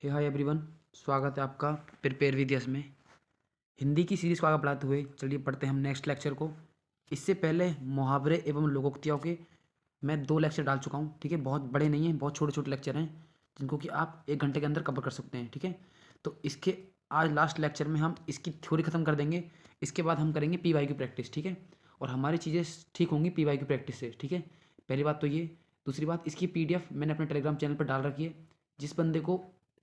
हे hi everyone, स्वागत है आपका प्रिपेयर विद यस में। हिंदी की सीरीज़ को आगे बढ़ाते हुए चलिए पढ़ते हैं हम नेक्स्ट लेक्चर को। इससे पहले मुहावरे एवं लोकोक्तियों के मैं 2 लेक्चर डाल चुका हूँ, ठीक है। बहुत बड़े नहीं हैं, बहुत छोटे छोटे लेक्चर हैं जिनको कि आप 1 घंटे के अंदर कवर कर सकते हैं, ठीक है। तो इसके आज लास्ट लेक्चर में हम इसकी थ्योरी ख़त्म कर देंगे। इसके बाद हम करेंगे पी वाई की प्रैक्टिस, ठीक है। और हमारी चीज़ें ठीक होंगी पी वाई की प्रैक्टिस से, ठीक है। पहली बात तो ये। दूसरी बात, इसकी PDF मैंने अपने टेलीग्राम चैनल पर डाल रखी है। जिस बंदे को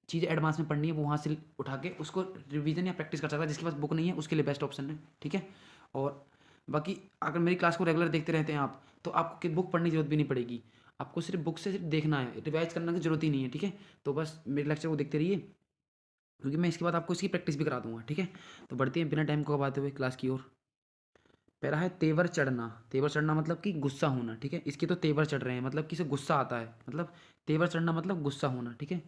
चीज़ें एडवांस में पढ़नी है वो वहाँ से उठा के उसको रिवीजन या प्रैक्टिस कर सकता है। जिसके पास बुक नहीं है उसके लिए बेस्ट ऑप्शन है, ठीक है। और बाकी अगर मेरी क्लास को रेगुलर देखते रहते हैं आप, तो आपको बुक पढ़ने की जरूरत भी नहीं पड़ेगी। आपको सिर्फ बुक से सिर्फ देखना है, रिवाइज करने की जरूरत ही नहीं है, ठीक है। तो बस मेरे लेक्चर को देखते रहिए, क्योंकि मैं इसके बाद आपको इसकी प्रैक्टिस भी करा दूंगा, ठीक है। तो बढ़ते हैं बिना टाइम को गवाते हुए क्लास की ओर। पहला है तेवर चढ़ना। तेवर चढ़ना मतलब कि गुस्सा होना, ठीक है। इसके तो तेवर चढ़ रहे हैं मतलब कि इसे गुस्सा आता है, मतलब तेवर चढ़ना मतलब गुस्सा होना, ठीक है।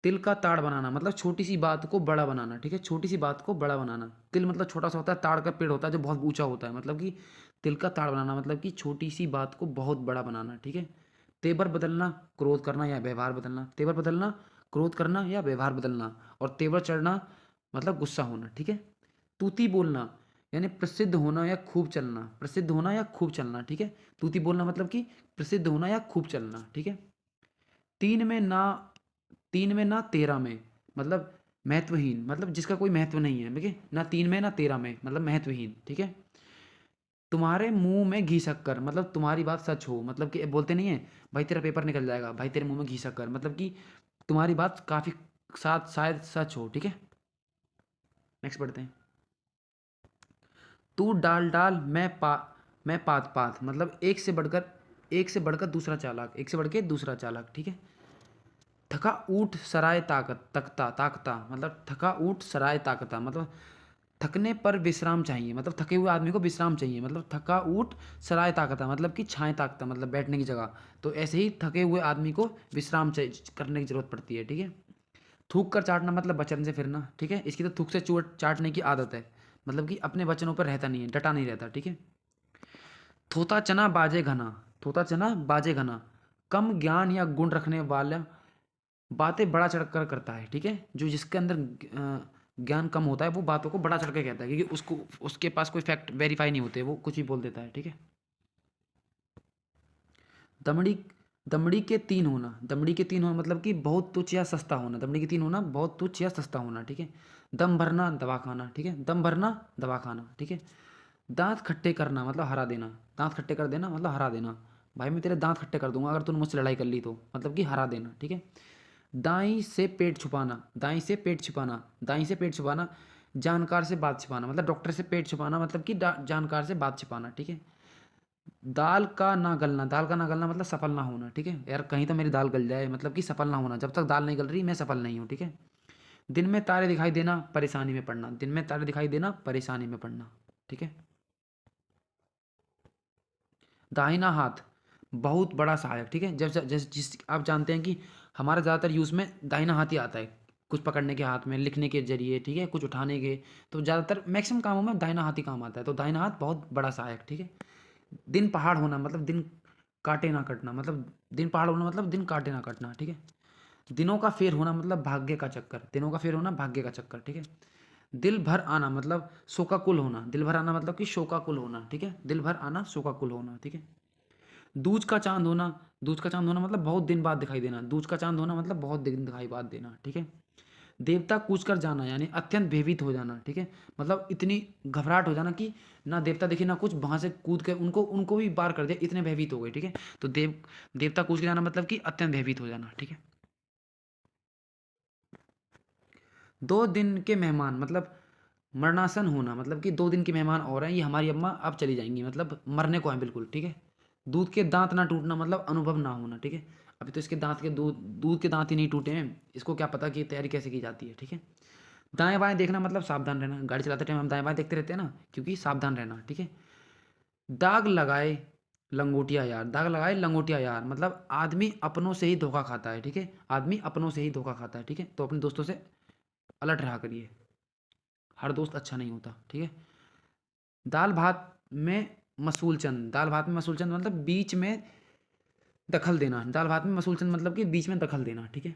तिल का ताड़ बनाना मतलब छोटी सी बात को बड़ा बनाना, ठीक है। छोटी सी बात को बड़ा बनाना। तिल मतलब छोटा सा होता है, ताड़ का पेड़ होता है जो बहुत ऊंचा होता है, मतलब कि तिल का ताड़ बनाना मतलब कि छोटी सी बात को बहुत बड़ा बनाना, ठीक है। तेवर बदलना, क्रोध करना या व्यवहार बदलना। तेवर बदलना, क्रोध करना या व्यवहार बदलना। और तेवर चढ़ना मतलब गुस्सा होना, ठीक है। तूती बोलना यानी प्रसिद्ध होना या खूब चलना। प्रसिद्ध होना या खूब चलना, ठीक है। तूती बोलना मतलब कि प्रसिद्ध होना या खूब चलना, ठीक है। तीन में ना, तीन में ना तेरह में मतलब महत्वहीन, मतलब जिसका कोई महत्व नहीं है, ठीक है। ना तीन में ना तेरह में मतलब महत्वहीन, ठीक है। तुम्हारे मुंह में घी शक्कर मतलब तुम्हारी बात सच हो, मतलब कि बोलते नहीं है भाई तेरा पेपर निकल जाएगा, भाई तेरे मुंह में घी शक्कर, मतलब कि तुम्हारी बात काफ़ी साथ शायद सच हो, ठीक है। नेक्स्ट पढ़ते हैं। तू डाल डाल मैं पात पात मतलब एक से बढ़कर दूसरा चालाक, एक से बढ़ के दूसरा चालाक, ठीक है। थका ऊठ सराय ताकत तकता ताकता मतलब थका ऊठ सराय ताकता मतलब थकने पर विश्राम चाहिए, मतलब थके हुए आदमी को विश्राम चाहिए, मतलब थका ऊठ सराय ताकता मतलब कि छाएं ताकता मतलब बैठने की जगह। तो ऐसे ही थके हुए आदमी को विश्राम करने की जरूरत पड़ती है, ठीक है। थूक कर चाटना मतलब वचन से फिरना, ठीक है। इसकी तो थूक से चोट चाटने की आदत है, मतलब कि अपने वचनों पर रहता नहीं है, डटा नहीं रहता, ठीक है। थोता चना बाजे घना, थोता चना बाजे घना कम ज्ञान या गुण रखने वाला बातें बड़ा चढ़कर करता है, ठीक है। जो जिसके अंदर ज्ञान कम होता है वो बातों को बड़ा चढ़ के कहता है, क्योंकि उसको उसके पास कोई फैक्ट वेरीफाई नहीं होते, वो कुछ भी बोल देता है, ठीक है। दमड़ी दमड़ी के तीन होना, दमड़ी के तीन होना मतलब कि बहुत तुच्छ या सस्ता होना। दमड़ी के तीन होना बहुत तुच्छ या सस्ता होना, ठीक है। दम भरना दवा खाना, ठीक है। दम भरना दवा खाना, ठीक है। दांत खट्टे करना मतलब हरा देना। दांत खट्टे कर देना मतलब हरा देना। भाई मैं तेरे दांत खट्टे कर दूंगा अगर तूने मुझसे लड़ाई कर ली तो, मतलब कि हरा देना, ठीक है। दाई से पेट छुपाना, दाई से पेट छुपाना, दाई से पेट छुपाना जानकार से बात छिपाना मतलब डॉक्टर से पेट छुपाना मतलब कि जानकार से बात छिपाना, ठीक है। दाल का ना गलना, दाल का ना गलना मतलब सफल ना होना, ठीक है। यार कहीं तो मेरी दाल गल जाए, मतलब कि सफल ना होना, जब तक दाल नहीं गल रही मैं सफल नहीं हूँ, ठीक है। दिन में तारे दिखाई देना परेशानी में पड़ना, दिन में तारे दिखाई देना परेशानी में पड़ना, ठीक है। दाहिना हाथ बहुत बड़ा सहायक, ठीक है। जब जैसे जिस आप जानते हैं कि हमारा ज़्यादातर यूज़ में दाहिना हाथ ही आता है, कुछ पकड़ने के हाथ में, लिखने के जरिए, ठीक है, कुछ उठाने के। तो ज़्यादातर मैक्सिमम कामों में दाहिना हाथ ही काम आता है, तो दाहिना हाथ बहुत बड़ा सहायक, ठीक है। दिन पहाड़ होना मतलब दिन काटे ना कटना, मतलब दिन पहाड़ होना मतलब दिन काटे ना कटना, ठीक है। दिनों का फेर होना मतलब भाग्य का चक्कर, दिनों का फेर होना भाग्य का चक्कर, ठीक है। दिल भर आना मतलब शोकाकुल होना, दिल भर आना मतलब कि शोकाकुल होना, ठीक है। दिल भर आना शोकाकुल होना, ठीक है। दूज का चांद होना, दूज का चांद होना मतलब बहुत दिन बाद दिखाई देना, दूज का चांद होना मतलब बहुत दिन दिखाई बाद देना, ठीक है। देवता कूच कर जाना यानी अत्यंत भयभीत हो जाना, ठीक है। मतलब इतनी घबराहट हो जाना कि ना देवता दिखे ना कुछ, वहां से कूद के उनको उनको भी पार कर दिया, इतने भयभीत हो गए, ठीक है। तो देवता कूच के जाना मतलब कि अत्यंत भयभीत हो जाना, ठीक है। 2 दिन के मेहमान मतलब मरणासन होना, मतलब कि 2 दिन के मेहमान और हैं, ये हमारी अम्मा अब चली जाएंगी, मतलब मरने को है बिल्कुल, ठीक है। दूध के दांत ना टूटना मतलब अनुभव ना होना, ठीक है। अभी तो इसके दांत के दूध के दांत ही नहीं टूटे हैं, इसको क्या पता कि तैयारी कैसे की जाती है, ठीक है। दाएं बाएं देखना मतलब सावधान रहना, गाड़ी चलाते टाइम हम दाएं बाएं देखते रहते हैं ना, क्योंकि सावधान रहना, ठीक है। दाग लगाए लंगोटिया यार, दाग लगाए लंगोटिया यार मतलब आदमी अपनों से ही धोखा खाता है, ठीक है। आदमी अपनों से ही धोखा खाता है, ठीक है। तो अपने दोस्तों से अलर्ट रहा करिए, हर दोस्त अच्छा नहीं होता, ठीक है। दाल भात में मसूल चंद, दाल भात में मसूल चंद मतलब बीच में दखल देना, दाल भात में मसूल चंद मतलब कि बीच में दखल देना, ठीक है।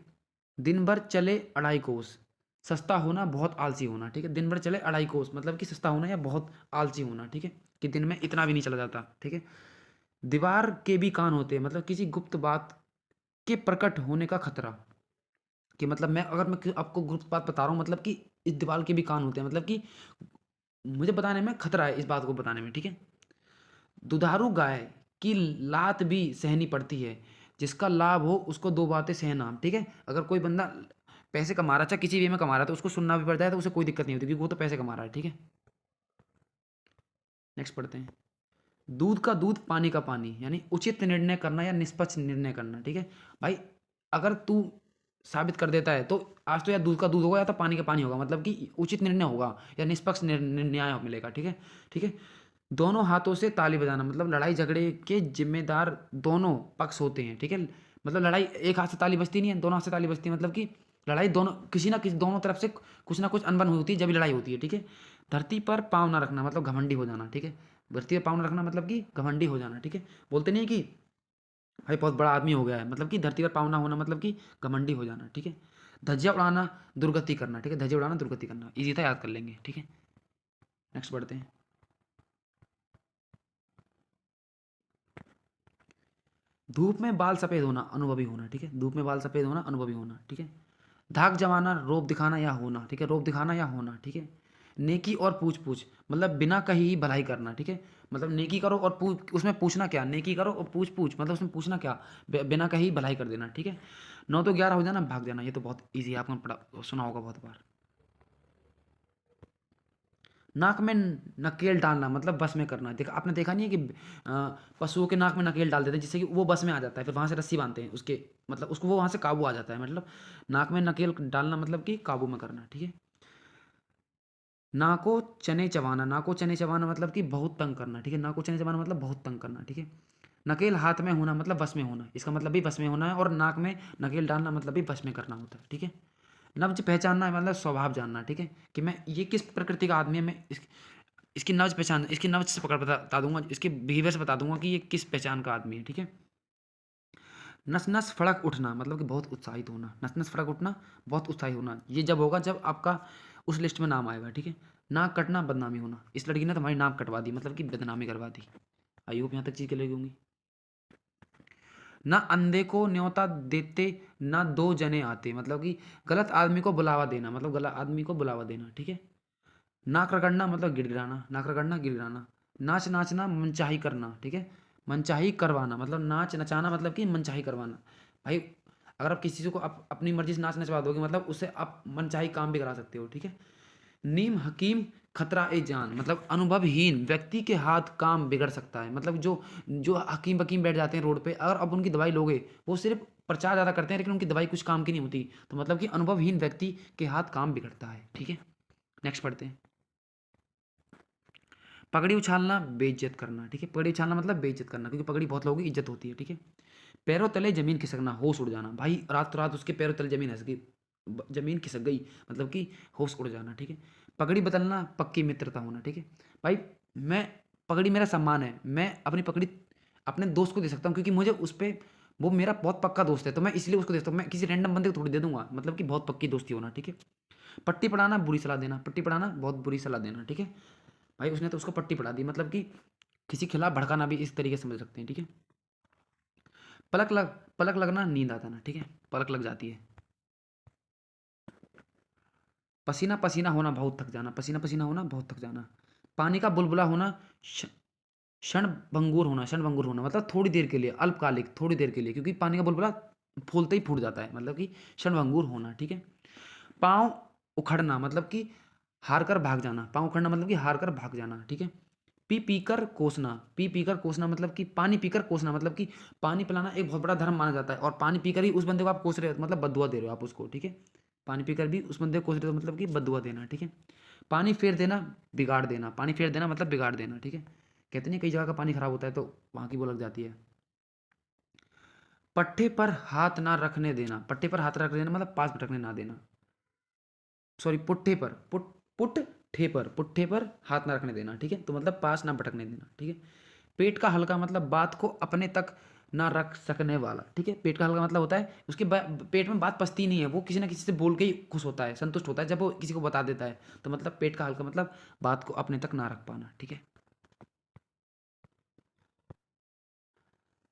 दिन भर चले अढ़ाई कोस। सस्ता होना, बहुत आलसी होना, ठीक है। दिन भर चले अढ़ाई कोस मतलब कि सस्ता होना या बहुत आलसी होना, ठीक है, कि दिन में इतना भी नहीं चला जाता, ठीक है। दीवार के भी कान होते हैं मतलब किसी गुप्त बात के प्रकट होने का खतरा, कि मतलब मैं आपको गुप्त बात बता रहा हूँ मतलब कि इस दीवार के भी कान होते हैं मतलब कि मुझे बताने में खतरा है इस बात को बताने में, ठीक है। दुधारू गाय की लात भी सहनी पड़ती है, जिसका लाभ हो उसको दो बातें सहना, ठीक है। अगर कोई बंदा पैसे कमा रहा है, चाहे किसी वे में कमा रहा है, तो उसको सुनना भी पड़ता है, तो उसे कोई दिक्कत नहीं होती क्योंकि वो तो पैसे कमा रहा है, ठीक है। नेक्स्ट पढ़ते हैं। दूध का दूध, पानी का पानी, यानी उचित निर्णय करना या निष्पक्ष निर्णय करना, ठीक है। भाई अगर तू साबित कर देता है तो आज तो या दूध का दूध होगा या तो पानी का पानी होगा, मतलब कि उचित निर्णय होगा या निष्पक्ष न्याय मिलेगा, ठीक है। ठीक है। दोनों हाथों से ताली बजाना, मतलब लड़ाई झगड़े के जिम्मेदार दोनों पक्ष होते हैं, ठीक है। मतलब लड़ाई एक हाथ से ताली बजती नहीं है, दोनों हाथ से ताली बजती है, मतलब कि लड़ाई दोनों किसी ना किसी दोनों तरफ से कुछ ना कुछ अनबन होती है जब भी लड़ाई होती है, ठीक है। धरती पर पाँव ना रखना मतलब घमंडी हो जाना, ठीक है। धरती पर पाँव ना रखना मतलब कि घमंडी हो जाना, ठीक है। बोलते नहीं कि भाई बहुत बड़ा आदमी हो गया है, मतलब कि धरती पर पाँव ना होना मतलब कि घमंडी हो जाना, ठीक है। धज्जियाँ उड़ाना, दुर्गति करना, ठीक है। धज्जियाँ उड़ाना, दुर्गति करना, इजी था, याद कर लेंगे, ठीक है। नेक्स्ट बढ़ते हैं। धूप में बाल सफ़ेद होना, अनुभवी होना, ठीक है। धूप में बाल सफ़ेद होना, अनुभवी होना, ठीक है। धाक जमाना, रोब दिखाना या होना, ठीक है। रोब दिखाना या होना, ठीक है। नेकी और पूछ पूछ, मतलब बिना कही ही भलाई करना, ठीक है। मतलब नेकी करो और पूछ, उसमें पूछना क्या, नेकी करो और पूछ पूछ मतलब उसमें पूछना क्या, बिना कही ही भलाई कर देना, ठीक है। 9 तो 11 हो जाना, भाग जाना, ये तो बहुत ईजी है, आपने पढ़ा सुना होगा बहुत बार। नाक में नकेल डालना मतलब बस में करना, देखा आपने, देखा नहीं है कि पशुओं के नाक में नकेल डाल देते हैं जिससे कि वो बस में आ जाता है, फिर वहाँ से रस्सी बांधते हैं उसके, मतलब उसको वो वहाँ से काबू आ जाता है, मतलब नाक में नकेल डालना मतलब कि काबू में करना, ठीक है। नाको चने चबाना, नाको चने चबाना मतलब कि बहुत तंग करना, ठीक है। नाको चने चबाना मतलब बहुत तंग करना, ठीक है। नकेल हाथ में होना मतलब बस में होना, इसका मतलब भी बस में होना है, और नाक में नकेल डालना मतलब भी बस में करना होता है, ठीक है। नब्ज पहचानना है मतलब स्वभाव जानना, ठीक है, कि मैं ये किस प्रकृति का आदमी है, मैं इसकी नब्ज पहचान, इसकी नब्ज से पकड़ बता दूंगा, इसके बिहेवियर से बता दूंगा कि ये किस पहचान का आदमी है, ठीक है। नस नस फड़क उठना मतलब कि बहुत उत्साहित होना, नस नस फड़क उठना, बहुत उत्साहित होना, ये जब होगा जब आपका उस लिस्ट में नाम आएगा, ठीक है। नाक कटना, बदनामी होना, इस लड़की ने तुम्हारी नाक कटवा दी मतलब कि बदनामी करवा दी। आई होप यहाँ तक चीज़ क्लियर होंगी। ना अंधे को न्योता देते, ना दो जने आते, मतलब कि गलत आदमी को बुलावा देना, मतलब गलत आदमी को बुलावा देना, ठीक है। नाक रगड़ना मतलब गिड़गिड़ाना, नाक रगड़ना, गिड़गिड़ाना। नाच नाचना, मनचाही करना, ठीक है। मनचाही करवाना मतलब नाच नचाना मतलब कि मनचाही करवाना। भाई अगर आप किसी चीज़ को आप अपनी मर्जी से नाच नचवा दोगे मतलब उससे आप मनचाही काम भी करा सकते हो, ठीक है। नीम हकीम, खतरा ए जान, मतलब अनुभवहीन व्यक्ति के हाथ काम बिगड़ सकता है, मतलब जो जो हकीम वकीम बैठ जाते हैं रोड पे, अगर अब उनकी दवाई लोगे वो सिर्फ प्रचार ज़्यादा करते हैं लेकिन उनकी दवाई कुछ काम की नहीं होती, तो मतलब कि अनुभवहीन व्यक्ति के हाथ काम बिगड़ता है, ठीक है। नेक्स्ट पढ़ते हैं। पगड़ी उछालना, बेइज्जत करना, ठीक है। पगड़ी उछालना मतलब बेइज्जत करना, क्योंकि पगड़ी बहुत लोगों की इज्जत होती है, ठीक है। पैरों तले जमीन खिसकना, होश उड़ जाना, भाई रात रात उसके पैरों तले जमीन खिसक गई, जमीन खिसक गई मतलब कि होश उड़ जाना, ठीक है। पगड़ी बदलना, पक्की मित्रता होना, ठीक है। भाई मैं, पगड़ी मेरा सम्मान है, मैं अपनी पगड़ी अपने दोस्त को दे सकता हूँ क्योंकि मुझे उस पर, वो मेरा बहुत पक्का दोस्त है, तो मैं इसलिए उसको दे सकता हूँ, मैं किसी रैंडम बंदे को थोड़ी दे दूंगा, मतलब कि बहुत पक्की दोस्ती होना, ठीक है। पट्टी पढ़ाना, बुरी सलाह देना, पट्टी पढ़ाना बहुत बुरी सलाह देना, ठीक है। भाई उसने तो उसको पट्टी पढ़ा दी, मतलब कि किसी के खिलाफ भड़काना भी इस तरीके से समझ सकते हैं, ठीक है। पलक लग पलक लगना, नींद आता ना, ठीक है, पलक लग जाती है। पसीना पसीना होना, बहुत थक जाना, पसीना पसीना होना, बहुत थक जाना। पानी का बुलबुला होना, श- क्षण भंगुर होना, क्षण भंगुर होना मतलब थोड़ी देर के लिए, अल्पकालिक, थोड़ी देर के लिए, क्योंकि पानी का बुलबुला फूलते ही फूट जाता है, मतलब कि क्षण भंगुर होना, ठीक है। पाँव उखड़ना मतलब कि हार कर भाग जाना, पाँव उखड़ना मतलब कि हार कर भाग जाना, ठीक है। पी पीकर कोसना, पी पीकर कोसना मतलब कि पानी पीकर कोसना, मतलब कि पानी पिलाना एक बहुत बड़ा धर्म माना जाता है, और पानी पीकर ही उस बंदे को आप कोस रहे हो मतलब बददुआ दे रहे हो आप उसको, ठीक है। पानी पीकर भी उस बंदे को कोस रहे हो मतलब कि बददुआ देना, ठीक है। पानी फेर देना, बिगाड़ देना, पानी फेर देना मतलब बिगाड़ देना, ठीक है। कहते नहीं कई जगह का पानी खराब होता है तो वहाँ की वो लग जाती है। पट्टे पर हाथ ना रखने देना, पट्टे पर हाथ रख देना मतलब पास भटकने ना देना, सॉरी पुट्ठे पर, पुट्ठे पर हाथ ना रखने देना, ठीक है, तो मतलब पास ना भटकने देना, ठीक है। पेट का हल्का मतलब बात को अपने तक ना रख सकने वाला, ठीक है। पेट का हल्का मतलब होता है उसके पेट में बात पचती नहीं है, वो किसी ना किसी से बोल के ही खुश होता है, संतुष्ट होता है जब वो किसी को बता देता है। तो मतलब पेट का हल्का मतलब बात को अपने तक ना रख पाना, ठीक है।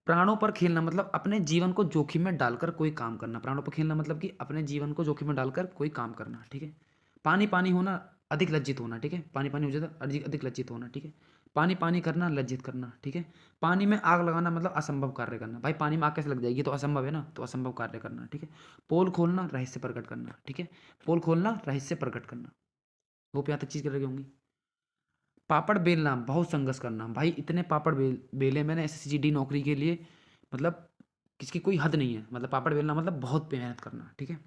प्राणों पर खेलना मतलब अपने जीवन को जोखिम में डालकर कोई काम करना। प्राणों पर खेलना मतलब कि अपने जीवन को जोखिम में डालकर कोई काम करना, ठीक है। पानी पानी होना, अधिक लज्जित होना, ठीक है। पानी पानी हो जाता अधिक अधिक लज्जित होना, ठीक है। पानी पानी करना, लज्जित करना, ठीक है। पानी में आग लगाना मतलब असंभव कार्य करना। भाई पानी में आग कैसे लग जाएगी, तो असंभव है ना, तो असंभव कार्य करना, ठीक है। पोल खोलना, रहस्य प्रकट करना, ठीक है। पोल खोलना, रहस्य प्रकट करना। वो यहाँ तक चीज़ कर रही होंगी। पापड़ बेलना, बहुत संघर्ष करना। भाई इतने पापड़ बेले मैंने एसएससी नौकरी के लिए, मतलब किसकी कोई हद नहीं है। मतलब पापड़ बेलना मतलब बहुत मेहनत करना, ठीक है।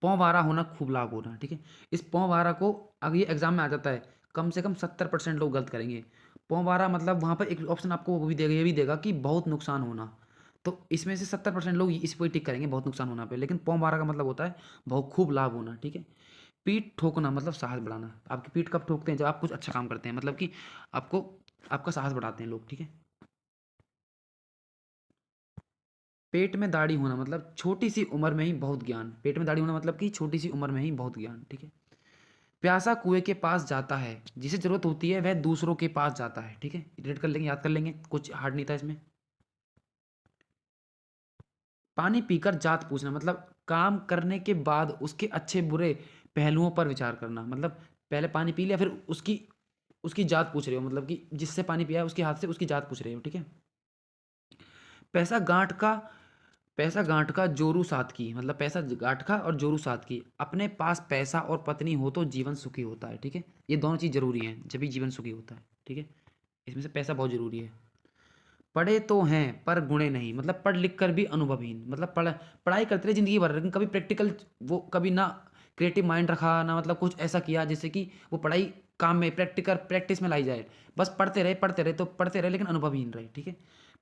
पौ बारह होना, खूब लाभ होना, ठीक है। इस पौ बारह को अगर ये एग्जाम में आ जाता है, कम से कम 70% लोग गलत करेंगे। पौ बारह मतलब वहाँ पर एक ऑप्शन आपको वो भी देगा, ये भी देगा कि बहुत नुकसान होना। तो इसमें से 70% लोग इस पर टिक करेंगे, बहुत नुकसान होना पे। लेकिन पौ बारह का मतलब होता है बहुत खूब लाभ होना, ठीक है। पीठ ठोकना मतलब साहस बढ़ाना। आपकी पीठ कब ठोकते हैं, जब आप कुछ अच्छा काम करते हैं, मतलब कि आपको आपका साहस बढ़ाते हैं लोग, ठीक है। पेट में दाढ़ी होना मतलब छोटी सी उम्र में ही बहुत ज्ञान। पेट में दाढ़ी होना मतलब कि छोटी सी उम्र में ही बहुत ज्ञान, ठीक है। प्यासा कुएं के पास जाता है, जिसे जरूरत होती है वह दूसरों के पास जाता है, ठीक है। रीड कर लेंगे, याद कर लेंगे, कुछ हार्ड नहीं था इसमें। पानी पीकर जात पूछना मतलब काम करने के बाद उसके अच्छे बुरे पहलुओं पर विचार करना। मतलब पहले पानी पी लिया, फिर उसकी उसकी जात पूछ रहे हो, मतलब कि जिससे पानी पिया है उसके हाथ से उसकी जात पूछ रहे हो, ठीक है। पैसा गांठ का, पैसा गांठ का जोरू साथ की, मतलब पैसा गांठ का और जोरू साथ की। अपने पास पैसा और पत्नी हो तो जीवन सुखी होता है, ठीक है। ये दोनों चीज़ जरूरी हैं, जब भी जीवन सुखी होता है, ठीक है। इसमें से पैसा बहुत जरूरी है। पढ़े तो हैं पर गुणे नहीं, मतलब पढ़ लिख कर भी अनुभवहीन। मतलब पढ़ाई करते रहे जिंदगी भर, लेकिन कभी प्रैक्टिकल वो कभी ना क्रिएटिव माइंड रखा ना, मतलब कुछ ऐसा किया जिससे कि वो पढ़ाई काम में प्रैक्टिकल प्रैक्टिस में लाई जाए। बस पढ़ते रहे तो पढ़ते रहे, लेकिन अनुभवहीन रहे, ठीक है।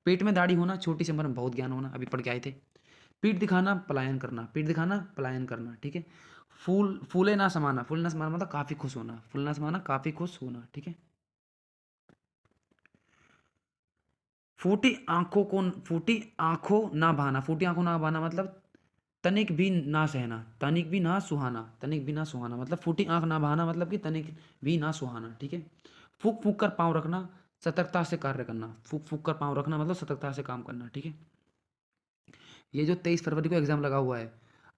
पेट में दाढ़ी होना, छोटी सी उम्र में बहुत ज्ञान होना, अभी पढ़ के आए थे। पीठ दिखाना, पलायन करना, पीठ दिखाना, पलायन करना, ठीक है। फूले ना समाना, फूले ना समाना मतलब काफ़ी खुश होना, फूलना ना समाना काफ़ी खुश होना, ठीक है। फूटी आंखों ना भाना, फूटी आंखों ना भाना मतलब तनिक भी ना सहना, तनिक भी ना सुहाना, तनिक भी ना सुहाना मतलब फूटी आंख ना बहाना मतलब कि तनिक भी ना सुहाना, ठीक है। फूक फूक कर पाँव रखना, सतर्कता से कार्य करना। फूक फूक कर पाँव रखना मतलब सतर्कता से काम करना, ठीक है। ये जो 23 फरवरी को एग्जाम लगा हुआ है,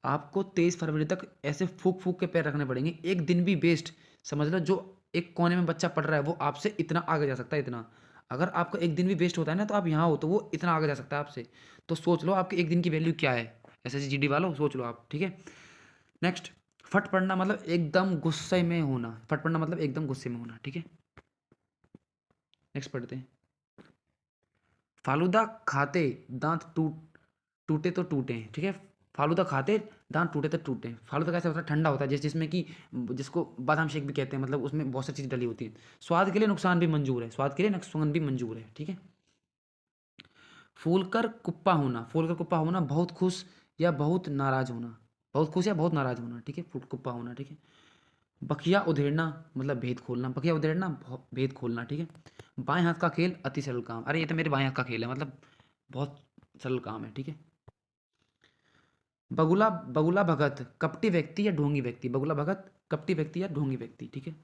आपको 23 फरवरी तक ऐसे फूक फूक के पैर रखने पड़ेंगे, एक दिन भी वेस्ट। समझ लो जो एक कोने में बच्चा पढ़ रहा है वो आपसे इतना आगे जा सकता है, इतना। अगर आपका एक दिन भी वेस्ट होता है ना, तो आप यहाँ हो तो वो इतना आगे जा सकता है आपसे। तो सोच लो आपके एक दिन की वैल्यू क्या है, एसएससी जीडी वालों, सोच लो आप, ठीक है। नेक्स्ट, फट पड़ना मतलब एकदम गुस्से में होना, फट पड़ना मतलब एकदम गुस्से में होना, ठीक है। नेक्स्ट पढ़ते हैं। फालूदा खाते दांत टूटे तो टूटे, ठीक है। फालूदा खाते दांत टूटे तो टूटे। फालूदा कैसे होता है, ठंडा होता है, जिसमें कि जिसको बादाम शेक भी कहते हैं, मतलब उसमें बहुत सारी चीज़ डली होती है। स्वाद के लिए नुकसान भी मंजूर है, स्वाद के लिए नुकसान भी मंजूर है, ठीक है। फूलकर कुप्पा होना, फूलकर कुप्पा होना बहुत खुश या बहुत नाराज होना, बहुत खुश या बहुत नाराज होना, ठीक है। फूल कुप्पा होना, ठीक है। बखिया उधेड़ना मतलब भेद खोलना, बखिया उधेड़ना भेद खोलना, ठीक है। बाएं हाथ का खेल अति सरल काम, अरे ये तो मेरे बाएं हाथ का खेल है, मतलब बहुत सरल काम है, ठीक है। बगुला बगुला भगत कपटी व्यक्ति या ढोंगी व्यक्ति, बगुला भगत कपटी व्यक्ति या ढोंगी व्यक्ति, ठीक है।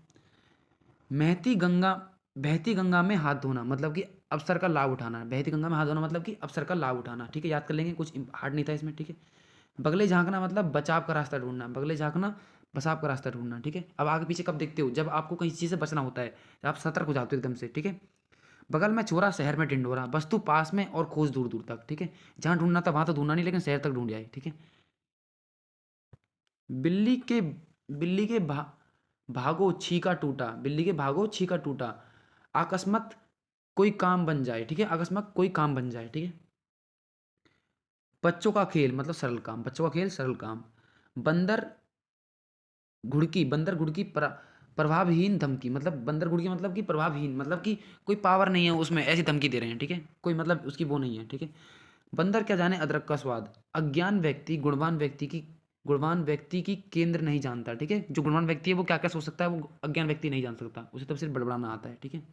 महती गंगा, बहती गंगा में हाथ धोना मतलब कि अवसर का लाभ उठाना। बहती गंगा में हाथ धोना मतलब कि अवसर का लाभ उठाना, ठीक है। याद कर लेंगे, कुछ हार्ड नहीं था इसमें, ठीक है। बगले झांकना मतलब बचाव का रास्ता ढूंढना, बगले झांकना बचाव का रास्ता ढूंढना, ठीक है। अब आगे पीछे कब देखते हो, जब आपको कहीं चीज़ से बचना होता है, जब आप सतर्क हो जाते हो एकदम से, ठीक है। बगल में छोरा शहर में टिंडोरा, वस्तु पास में और खोज दूर दूर तक, ठीक है। जहाँ ढूंढना था वहाँ तो ढूंढना नहीं, लेकिन शहर तक ढूंढ जाए, ठीक है। बिल्ली के बिल्ली के भागो छीका टूटा, बिल्ली के भागो छीका टूटा। अकस्मात कोई काम बन जाए, ठीक है, अकस्मात कोई काम बन जाए, ठीक है। बच्चों का खेल मतलब सरल काम, बच्चों का खेल सरल काम। बंदर बंदर घुड़की प्रभावहीन धमकी, मतलब बंदर घुड़की मतलब कि प्रभावहीन, मतलब कि कोई पावर नहीं है उसमें, ऐसी धमकी दे रहे हैं, ठीक है। कोई मतलब उसकी वो नहीं है, ठीक है। बंदर क्या जाने अदरक का स्वाद। अज्ञान व्यक्ति गुणवान व्यक्ति की केंद्र नहीं जानता, ठीक है। जो गुणवान व्यक्ति है वो क्या क्या सोच सकता है, वो अज्ञान व्यक्ति नहीं जान सकता, उसे तो सिर्फ बड़बड़ाना आता है, ठीक है।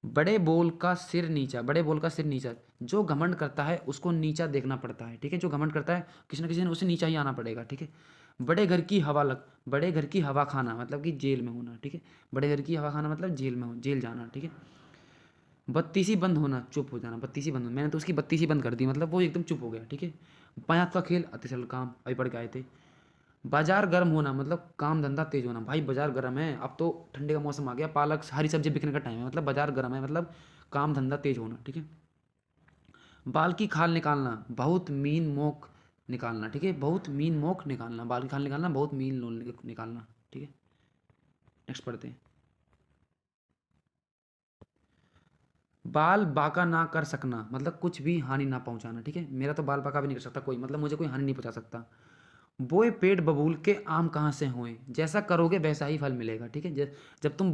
बड़े बोल का सिर नीचा, बड़े बोल का सिर नीचा। जो घमंड करता है उसको नीचा देखना पड़ता है, ठीक है। जो घमंड करता है किसी न किसी दिन उसे नीचा ही आना पड़ेगा, ठीक है। बड़े घर की हवा लग, बड़े घर की हवा खाना मतलब कि जेल में होना, ठीक है। बड़े घर की हवा खाना मतलब जेल में हो, जेल जाना, ठीक है। बत्तीसी बंद होना, चुप हो जाना, बत्तीसी बंद होना, मैंने तो उसकी बत्तीसी बंद कर दी, मतलब वो एकदम चुप हो गया, ठीक है। बाएं हाथ का खेल अति सरल काम, अभी पढ़ के आए थे। बाजार गर्म होना मतलब काम धंधा तेज होना, भाई बाजार गर्म है, अब तो ठंडे का मौसम आ गया, पालक हरी सब्जी बिकने का टाइम है, मतलब बाजार गर्म है मतलब काम धंधा तेज होना, ठीक है। बाल की खाल निकालना, बहुत मीन मोक निकालना, ठीक है। बहुत मीन मोक निकालना, बाल की खाल निकालना, बहुत मीन लोल निकालना, ठीक है। नेक्स्ट पढ़ते हैं। बाल बांका ना कर सकना मतलब कुछ भी हानि ना पहुंचाना, ठीक है। मेरा तो बाल बांका भी नहीं कर सकता कोई, मतलब मुझे कोई हानि नहीं पहुंचा सकता। बोए पेट बबूल के आम कहाँ से होए, जैसा करोगे वैसा ही फल मिलेगा, ठीक है। जब तुम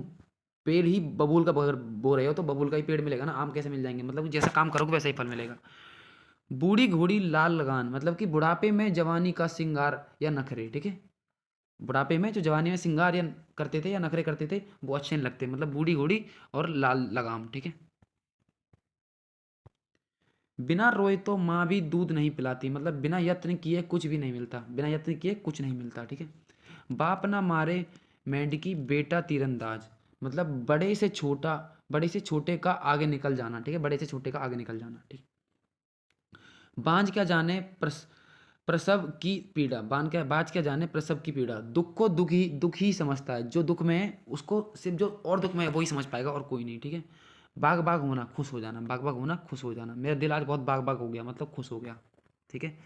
पेड़ ही बबूल का अगर बो रहे हो तो बबूल का ही पेड़ मिलेगा ना, आम कैसे मिल जाएंगे, मतलब जैसा काम करोगे वैसा ही फल मिलेगा। बूढ़ी घोड़ी लाल लगान मतलब कि बुढ़ापे में जवानी का सिंगार या नखरे, ठीक है। बुढ़ापे में जो जवानी में सिंगार या करते थे या नखरे करते थे वो अच्छे नहीं लगते, मतलब बूढ़ी घोड़ी और लाल लगाम, ठीक है। बिना रोए तो माँ भी दूध नहीं पिलाती मतलब बिना यत्न किए कुछ भी नहीं मिलता, बिना यत्न किए कुछ नहीं मिलता, ठीक है। बाप ना मारे मेंढकी बेटा तीरंदाज मतलब बड़े से छोटे का आगे निकल जाना, ठीक है। बड़े से छोटे का आगे निकल जाना, ठीक। बांझ क्या जाने प्रसव की पीड़ा, बाज क्या जाने प्रसव की पीड़ा। दुख को दुख ही समझता है, जो दुख में है उसको सिर्फ जो और दुख में है वही समझ पाएगा और कोई नहीं, ठीक है। बाग बाग होना खुश हो जाना, बाग बाग होना खुश हो जाना, मेरा दिल आज बहुत बाग बाग हो गया मतलब खुश हो गया, ठीक है।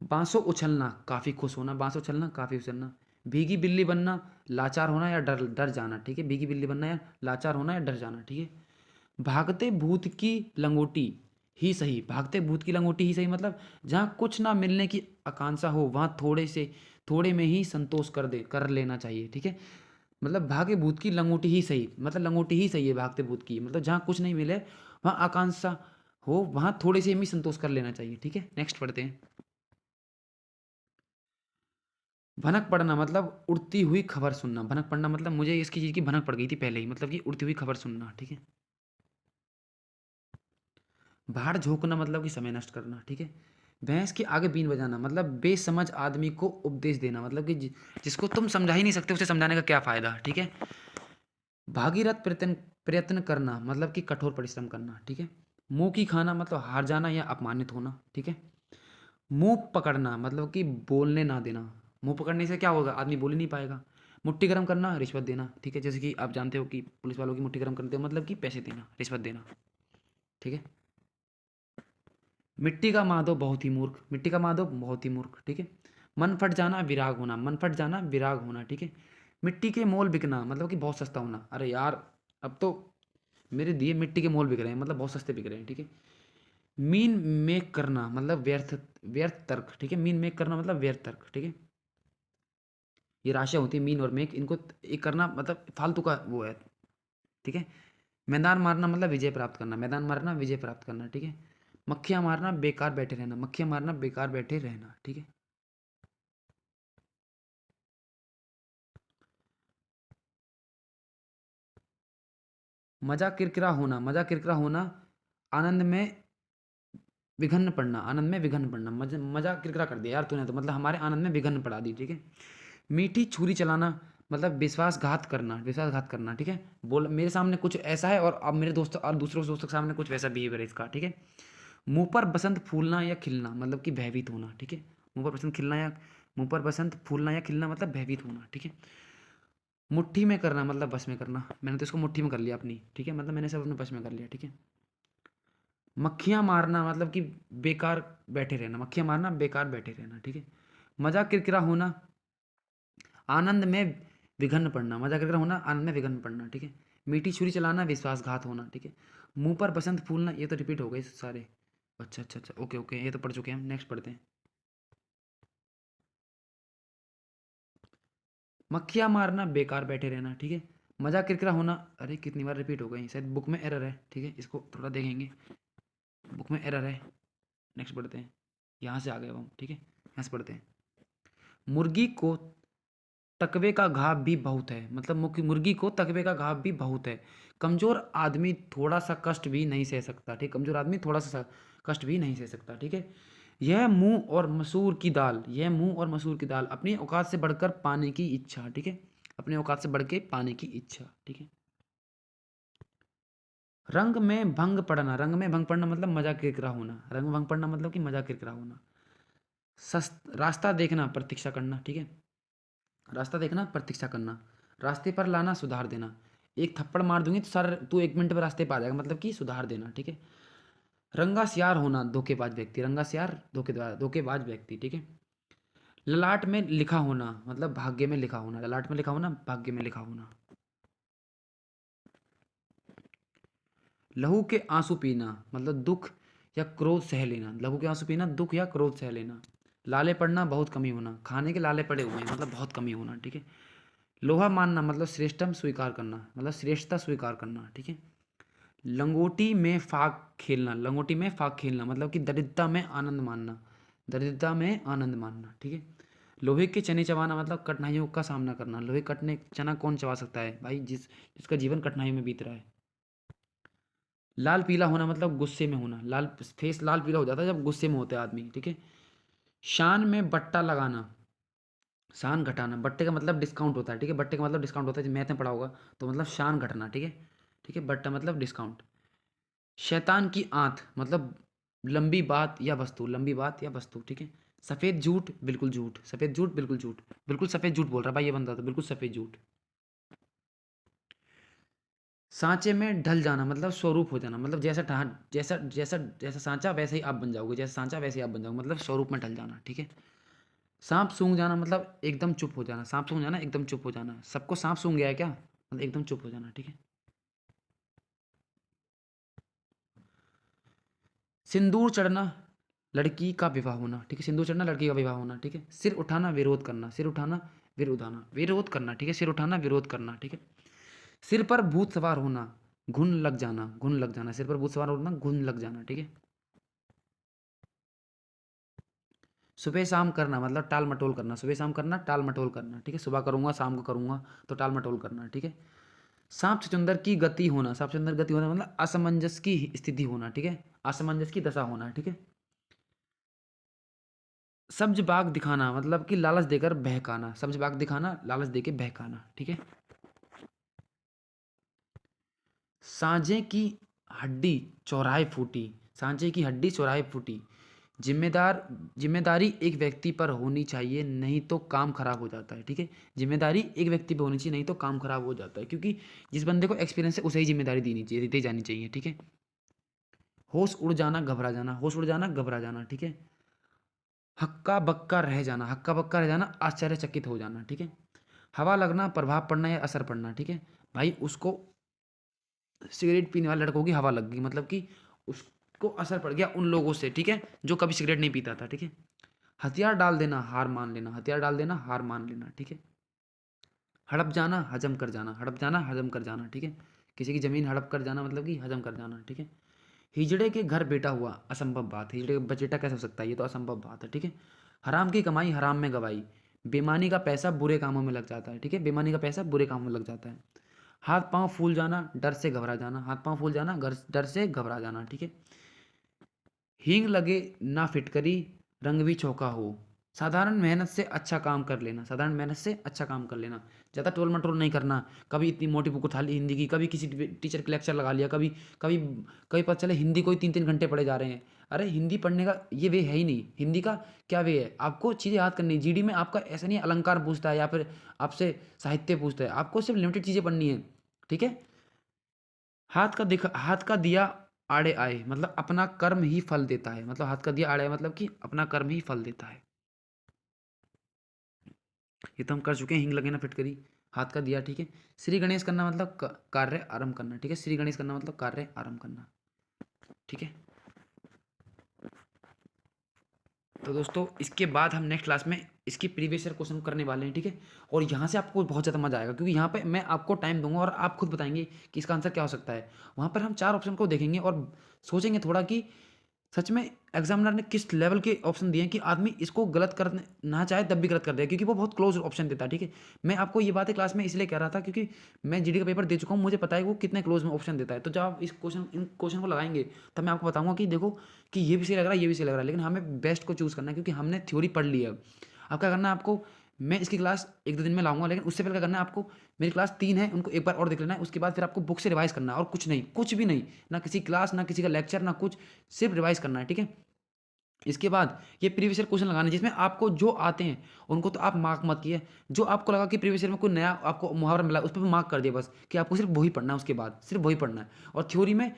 बांसों उछलना काफ़ी खुश होना, बांसों उछलना काफ़ी उछलना। भीगी बिल्ली बनना, लाचार होना या डर डर जाना, ठीक है। भीगी बिल्ली बनना या लाचार होना या डर जाना, ठीक है। भागते भूत की लंगोटी ही सही, भागते भूत की लंगोटी ही सही मतलब जहाँ कुछ ना मिलने की आकांक्षा हो वहाँ थोड़े में ही संतोष कर लेना चाहिए, ठीक है। मतलब भागे भूत की लंगोटी ही सही मतलब लंगोटी ही सही है भागते भूत की, मतलब जहाँ कुछ नहीं मिले वहाँ आकांक्षा हो वहाँ थोड़े से ही संतोष कर लेना चाहिए, ठीक है। नेक्स्ट पढ़ते हैं। भनक पड़ना मतलब उड़ती हुई खबर सुनना, भनक पड़ना मतलब मुझे इसकी चीज़ की भनक पड़ गई थी पहले ही, मतलब कि उड़ती हुई खबर सुनना, ठीक है। भाड़ झोंकना मतलब कि समय नष्ट करना, ठीक है। भैंस के आगे बीन बजाना मतलब बेसमझ आदमी को उपदेश देना, मतलब कि जिसको तुम समझा ही नहीं सकते उसे समझाने का क्या फ़ायदा, ठीक है। भागीरथ प्रयत्न प्रयत्न करना मतलब कि कठोर परिश्रम करना, ठीक है। मुंह की खाना मतलब हार जाना या अपमानित होना, ठीक है। मुंह पकड़ना मतलब कि बोलने ना देना, मुंह पकड़ने से क्या होगा आदमी बोल ही नहीं पाएगा। मुट्ठी गर्म करना रिश्वत देना, ठीक है। जैसे कि आप जानते हो कि पुलिस वालों की मुट्ठी गर्म करते हो मतलब कि पैसे देना, रिश्वत देना, ठीक है। मिट्टी का माधव बहुत ही मूर्ख, मिट्टी का माधव बहुत ही मूर्ख, ठीक है। मन फट जाना विराग होना, मन फट जाना विराग होना, ठीक है। मिट्टी के मोल बिकना मतलब कि बहुत सस्ता होना, अरे यार अब तो मेरे दिए मिट्टी के मोल बिक रहे हैं मतलब बहुत सस्ते बिक रहे हैं, ठीक है। मीन मेक करना मतलब व्यर्थ तर्क, ठीक है। मीन मेक करना मतलब व्यर्थ तर्क, ठीक है। ये राशियाँ होती है मीन और मेक, इनको एक करना मतलब फालतू का वो है, ठीक है। मैदान मारना मतलब विजय प्राप्त करना, मैदान मारना विजय प्राप्त करना, ठीक है। मक्खियाँ मारना बेकार बैठे रहना, मक्खियाँ मारना बेकार बैठे रहना, ठीक है। मजा किरकिरा होना आनंद में विघन पड़ना, आनंद में विघन पड़ना, मजा किरकिरा कर दिया यार तूने तो, मतलब हमारे आनंद में विघन पड़ा दी, ठीक है। मीठी छुरी चलाना मतलब विश्वासघात करना, ठीक है। बोल मेरे सामने कुछ ऐसा है और अब मेरे दोस्तों और दूसरों दोस्तों के सामने कुछ वैसा बिहेवियर है इसका, ठीक है। मुंह पर बसंत फूलना या खिलना मतलब कि भयभीत होना, ठीक है। मुंह पर बसंत फूलना या खिलना मतलब भयभीत होना, ठीक है। मुट्ठी में करना मतलब बस में करना, मैंने तो इसको मुट्ठी में कर लिया अपनी, ठीक है, मतलब मैंने सब अपने बस में कर लिया, ठीक है। मक्खियाँ मारना मतलब कि बेकार बैठे रहना, मक्खियाँ मारना बेकार बैठे रहना, ठीक है। मजाक किरकिरा होना आनंद में विघन पड़ना, मजाक किरकिरा होना आनंद में विघन पड़ना, ठीक है। मीठी छुरी चलाना विश्वासघात होना, ठीक है। मुंह पर बसंत फूलना, ये तो रिपीट हो गए सारे। अच्छा अच्छा अच्छा, ओके ओके, ये तो पढ़ चुके हैं हम, नेक्स्ट पढ़ते हैं। मक्खियाँ मारना बेकार बैठे रहना, ठीक है। मजाक किरकिरा होना, अरे कितनी बार रिपीट हो गई, शायद बुक में एरर है, ठीक है, इसको थोड़ा देखेंगे, बुक में एरर है। नेक्स्ट पढ़ते हैं, यहाँ से आ गए अब हम, ठीक है, यहाँ से पढ़ते हैं। मुर्गी को तकवे का घाव भी बहुत है, मतलब मुर्गी को तकवे का घाव भी बहुत है। कमजोर आदमी थोड़ा सा कष्ट भी नहीं सह सकता, ठीक। कमजोर आदमी थोड़ा सा कष्ट भी नहीं सह सकता, ठीक है। यह मुंह और मसूर की दाल, यह मुंह और मसूर की दाल, अपनी औकात से बढ़कर पाने की इच्छा, ठीक है। अपने औकात से बढ़ के पाने की इच्छा, ठीक है। रंग में भंग पड़ना, रंग में भंग पड़ना मतलब मजा किरकिरा होना, रंग में भंग पड़ना मतलब कि मजा किरकिरा होना। रास्ता देखना, प्रतीक्षा करना, ठीक है। रास्ता देखना, प्रतीक्षा करना। रास्ते पर लाना, सुधार देना। एक थप्पड़ मार दूंगी तो सर तू 1 मिनट में रास्ते पर आ जाएगा, मतलब कि सुधार देना, ठीक है। रंगा सियार होना, धोखेबाज व्यक्ति, रंगा सियार धोखेबाज व्यक्ति, ठीक है। ललाट में लिखा होना मतलब भाग्य में लिखा होना, ललाट में लिखा होना, भाग्य में लिखा होना। लहू के आंसू पीना मतलब दुख या क्रोध सह लेना, लहू के आंसू पीना, दुख या क्रोध सह लेना। लाले पड़ना, बहुत कमी होना, खाने के लाले पड़े हुए हैं मतलब बहुत कमी होना, ठीक है। लोहा मानना मतलब श्रेष्ठतम स्वीकार करना, मतलब श्रेष्ठता स्वीकार करना, ठीक है। लंगोटी में फाक खेलना, लंगोटी में फाक खेलना मतलब कि दरिद्रता में आनंद मानना, दरिद्रता में आनंद मानना, ठीक है। लोहे के चने चबाना मतलब कठिनाइयों का सामना करना, लोहे कटने चना कौन चबा सकता है भाई, जिसका जीवन कठिनाई में बीत रहा है। लाल पीला होना मतलब गुस्से में होना, लाल फेस लाल पीला हो जाता है जब गुस्से में होता है आदमी, ठीक है। शान में बट्टा लगाना, शान घटाना, बट्टे का मतलब डिस्काउंट होता है, ठीक है। बट्टे का मतलब डिस्काउंट होता है, मैथ में पढ़ा होगा, तो मतलब शान घटना, ठीक है। ठीक है, बट्टा मतलब डिस्काउंट। शैतान की आंत मतलब लंबी बात या वस्तु, लंबी बात या वस्तु, ठीक है। सफ़ेद झूठ, बिल्कुल झूठ, सफ़ेद झूठ, बिल्कुल झूठ, बिल्कुल सफ़ेद झूठ बोल रहा भाई ये बंदा, तो बिल्कुल सफ़ेद झूठ। सांचे में ढल जाना मतलब स्वरूप हो जाना, मतलब जैसा जैसा जैसा जैसा सांचा वैसे ही आप बन जाओगे, जैसा सांचा वैसे ही आप बन जाओगे, मतलब स्वरूप में ढल जाना, ठीक है। सांप सूंघ जाना मतलब एकदम चुप हो जाना, सांप सूंघ जाना एकदम चुप हो जाना, सबको सांप सूंघ गया है क्या, मतलब एकदम चुप हो जाना, ठीक है। सिंदूर चढ़ना, लड़की का विवाह होना, ठीक है। सिंदूर चढ़ना, लड़की का विवाह होना, ठीक है। सिर उठाना, विरोध करना, सिर उठाना, विरोध करना, ठीक है। सिर उठाना, विरोध करना, ठीक है। सिर पर भूत सवार होना, घुन लग जाना, घुन लग जाना, सिर पर भूत सवार होना, घुन लग जाना, ठीक है। सुबह शाम करना मतलब टाल मटोल करना, सुबह शाम करना, टाल मटोल करना, ठीक है। सुबह करूंगा, शाम को करूंगा, तो टाल मटोल करना, ठीक है। सांप चुकंदर की गति होना, सांप चुकंदर गति होना मतलब असमंजस की स्थिति होना, ठीक है। असमंजस की दशा होना, ठीक है। सब्ज बाग दिखाना मतलब कि लालच देकर बहकाना, सब्ज बाग दिखाना, लालच देके बहकाना, ठीक है। सांझे की हड्डी चौराहे फूटी, सांझे की हड्डी चौराहे फूटी। जिम्मेदारी एक व्यक्ति पर होनी चाहिए, नहीं तो काम खराब हो जाता है, ठीक है। जिम्मेदारी एक व्यक्ति पर होनी चाहिए, नहीं तो काम खराब हो जाता है, क्योंकि जिस बंदे को एक्सपीरियंस है उसे ही जिम्मेदारी देनी चाहिए, दी जानी चाहिए, ठीक है। होश उड़ जाना, घबरा जाना, होश उड़ जाना, घबरा जाना, ठीक है। हक्का बक्का रह जाना, हक्का बक्का रह जाना, आश्चर्यचकित हो जाना, ठीक है। हवा लगना, प्रभाव पड़ना या असर पड़ना, ठीक है। भाई उसको सिगरेट पीने वाले लड़कों की हवा लग गई, मतलब कि उसको असर पड़ गया उन लोगों से, ठीक है, जो कभी सिगरेट नहीं पीता था, ठीक है। हथियार डाल देना, हार मान लेना, हथियार डाल देना, हार मान लेना, ठीक है। हड़प जाना, हजम कर जाना, हड़प जाना, हजम कर जाना, ठीक है। किसी की ज़मीन हड़प कर जाना मतलब कि हजम कर जाना, ठीक है। हिजड़े के घर बेटा हुआ, असंभव बात, हिजड़े का बचेटा कैसे हो सकता है, ये तो असंभव बात है, ठीक है। हराम की कमाई हराम में गवाई, बेईमानी का पैसा बुरे कामों में लग जाता है, ठीक है। बेईमानी का पैसा बुरे कामों में लग जाता है। हाथ पांव फूल जाना, डर से घबरा जाना, हाथ पांव फूल जाना, डर से घबरा जाना, ठीक है। हींग लगे ना फिटकरी, रंग भी चौका हो, साधारण मेहनत से अच्छा काम कर लेना, साधारण मेहनत से अच्छा काम कर लेना। ज़्यादा टोल मटोल नहीं करना, कभी इतनी मोटी बुक उठा ली हिंदी की, कभी किसी टीचर के लेक्चर लगा लिया, कभी कभी कभी पता चले हिंदी को ही 3 3 घंटे पढ़े जा रहे हैं। अरे हिंदी पढ़ने का ये वे है ही नहीं, हिंदी का क्या वे है, आपको चीज़ें याद करनी है। जीडी में आपका ऐसा नहीं है अलंकार पूछता है या फिर आपसे साहित्य पूछता है, आपको सिर्फ लिमिटेड चीज़ें पढ़नी है, ठीक है। हाथ का दिया आड़े आए मतलब अपना कर्म ही फल देता है, मतलब हाथ का दिया आड़े आए मतलब कि अपना कर्म ही फल देता है। ये तो हम कर चुके हैं, हिंग लगे ना फिटकरी, हाथ का दिया, ठीक है। श्री गणेश करना मतलब कार्य आरंभ करना, ठीक है। श्री गणेश करना मतलब कार्य आरंभ करना, ठीक है। तो दोस्तों इसके बाद हम नेक्स्ट क्लास में इसकी प्रीवियस ईयर क्वेश्चन करने वाले हैं, ठीक है। और यहाँ से आपको बहुत ज़्यादा मजा आएगा, क्योंकि यहाँ पे मैं आपको टाइम दूंगा और आप खुद बताएंगे कि इसका आंसर क्या हो सकता है। वहाँ पर हम 4 ऑप्शन को देखेंगे और सोचेंगे थोड़ा कि सच में एग्जामिनर ने किस लेवल के ऑप्शन दिए हैं कि आदमी इसको गलत करने ना चाहे तब भी गलत कर दे, क्योंकि वो बहुत क्लोज ऑप्शन देता है। ठीक है, मैं आपको ये बातें क्लास में इसलिए कह रहा था क्योंकि मैं जीडी का पेपर दे चुका हूँ, मुझे पता है वो कितने क्लोज में ऑप्शन देता है। तो जब आप इन क्वेश्चन को लगाएंगे तब मैं आपको बताऊंगा कि देखो कि ये भी सही लग रहा है, ये भी सही लग रहा है, लेकिन हमें बेस्ट को चूज़ करना है क्योंकि हमने थ्योरी पढ़ ली है। अब क्या करना है आपको, मैं इसकी क्लास 1-2 दिन में लाऊंगा, लेकिन उससे पहले क्या करना है आपको, मेरी क्लास 3 है, उनको एक बार और देख लेना है। उसके बाद फिर आपको बुक से रिवाइज करना है और कुछ नहीं, कुछ भी नहीं, ना किसी क्लास, ना किसी का लेक्चर, ना कुछ, सिर्फ रिवाइज करना है। ठीक है, इसके बाद ये प्रीवियस ईयर क्वेश्चन लगाने जिसमें आपको जो आते हैं उनको तो आप मार्क मत किए, जो आपको लगा कि प्रीवियस ईयर में कोई नया आपको मुहावरा मिला उस पर भी मार्क कर दिया, बस कि आपको सिर्फ वही पढ़ना है, उसके बाद सिर्फ वही पढ़ना है। और थ्योरी में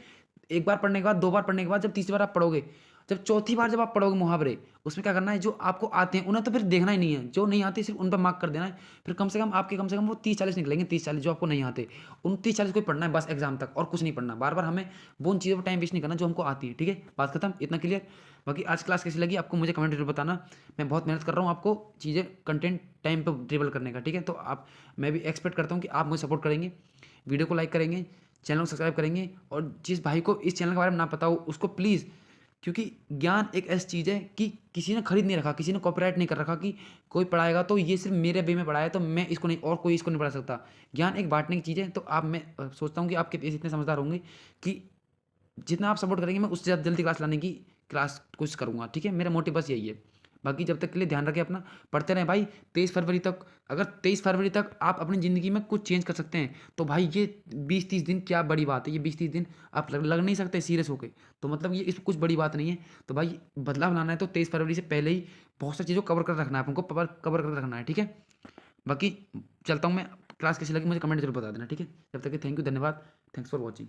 एक बार पढ़ने के बाद, 2 बार पढ़ने के बाद, जब तीसरी बार आप पढ़ोगे, जब चौथी बार जब आप पढ़ोगे मुहावरे, उसमें क्या करना है, जो आपको आते हैं उन्हें तो फिर देखना ही नहीं है, जो नहीं आते सिर्फ उन पर मार्क कर देना है। फिर कम से कम आपके कम से कम वो 30-40 निकलेंगे, 30-40 जो आपको नहीं आते, उन 30-40 को ही पढ़ना है बस एग्जाम तक, और कुछ नहीं पढ़ना। बार बार हमें वो उन चीज़ों पर टाइम वेस्ट नहीं करना जो हमको आती है। ठीक है, बात खत्म, इतना क्लियर। बाकी आज क्लास कैसी लगी आपको मुझे कमेंट जरूर बताना। मैं बहुत मेहनत कर रहा हूँ आपको चीज़ें कंटेंट टाइम पर डिलीवर करने का। ठीक है, तो आप, मैं भी एक्सपेक्ट करता हूँ कि आप मुझे सपोर्ट करेंगे, वीडियो को लाइक करेंगे, चैनल को सब्सक्राइब करेंगे, और जिस भाई को इस चैनल के बारे में ना पता हो उसको प्लीज़, क्योंकि ज्ञान एक ऐसी चीज़ है कि किसी ने खरीद नहीं रखा, किसी ने कॉपीराइट नहीं कर रखा कि कोई पढ़ाएगा तो ये सिर्फ मेरे वे में पढ़ाया है तो मैं इसको नहीं, और कोई इसको नहीं पढ़ा सकता। ज्ञान एक बांटने की चीज़ है। तो आप, मैं सोचता हूँ कि आपके पेज इतने समझदार होंगे कि जितना आप सपोर्ट करेंगे मैं उससे ज़्यादा जल्दी क्लास लाने की क्लास कोशिश करूँगा। ठीक है, मेरा मोटिव बस यही है। बाकी जब तक के लिए ध्यान रखें अपना, पढ़ते रहें भाई। 23 फरवरी तक, अगर 23 फरवरी तक आप अपनी ज़िंदगी में कुछ चेंज कर सकते हैं तो भाई ये 20-30 दिन क्या बड़ी बात है। ये 20-30 दिन आप लग नहीं सकते सीरियस होके, तो मतलब ये इस कुछ बड़ी बात नहीं है। तो भाई बदलाव लाना है तो 23 फरवरी से पहले ही बहुत सारी चीज़ों को कवर कर रखना है, आपको कवर कर रखना है। ठीक है, बाकी चलता हूँ मैं। क्लास कैसी लगी मुझे कमेंट जरूर बता देना। ठीक है, जब तक कि थैंक यू, धन्यवाद, थैंक्स फॉर वॉचिंग।